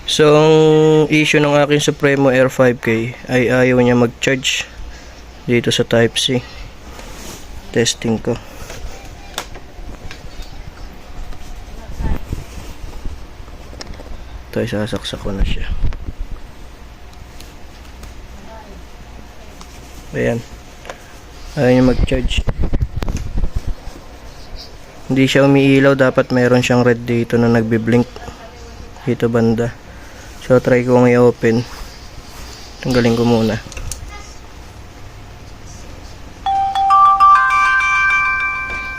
So, ang issue ng aking Supremo Air 5K ay ayaw niya mag-charge dito sa Type-C. Testing ko. Ito, isasaksak ko na siya. Ayan. Ayaw niya mag-charge. Hindi siya umiilaw. Dapat mayroon siyang red dito na nagbi-blink. Dito banda. So, try ko i-open. Tanggalin ko muna.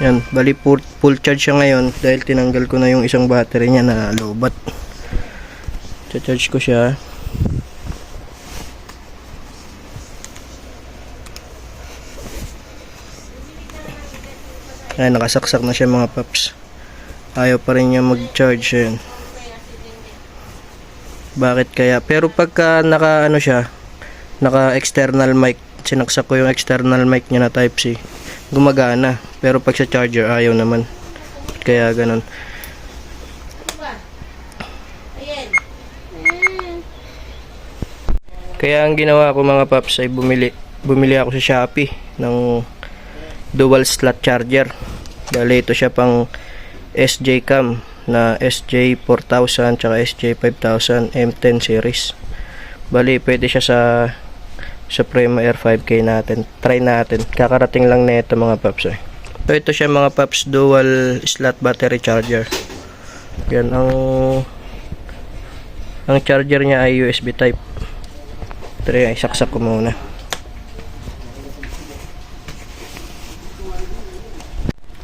Yan. Bali, full charge siya ngayon dahil tinanggal ko na yung isang battery niya na low-bat. Charge ko siya. Ayan, nakasaksak na siya mga paps. Ayaw pa rin niya mag-charge. Ayan. Bakit kaya? Pero pagka naka external mic, sinaksak ko yung external mic niya na Type-C, gumagana. Pero pag sa charger, ayaw naman. Kaya ganun. Kaya ang ginawa ko mga paps ay bumili ako sa Shopee ng dual slot charger. Dahil ito siya pang SJ Cam na SJ4000 tsaka SJ5000 M10 series. Bali, pwede siya sa Supremo Air 5K natin. Try natin. Kakarating lang na ito mga paps eh. So, ito siya mga paps, dual slot battery charger. Yan, ang charger niya ay USB type. Try, isaksak ko muna.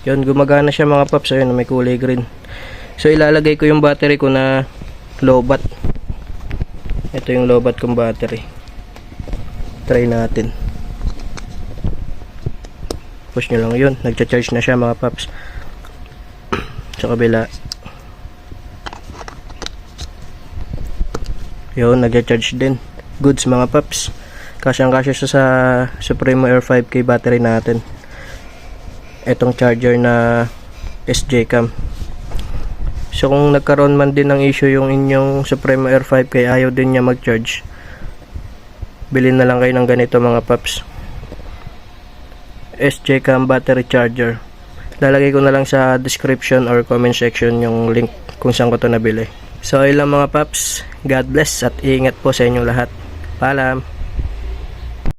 Yan, gumagana siya mga paps. Ayun, may kulay green. So, ilalagay ko yung battery ko na low-bat. Ito yung low-bat kong battery. Try natin. Push nyo lang yun. Nagcha-charge na siya mga paps. Sa kabila. Yun, nagcha-charge din. Goods mga paps. Kasyang-kasya siya sa Supremo Air 5K battery natin. Itong charger na SJ Cam. So kung nagkaroon man din ng issue yung inyong Supremo Air 5K, ayaw din niya mag-charge, bilhin na lang kayo ng ganito mga paps, SJ Cam battery charger. Lalagay ko na lang sa description or comment section yung link kung saan ko to nabili. So ayun lang mga paps, God bless at ingat po sa inyong lahat. Paalam.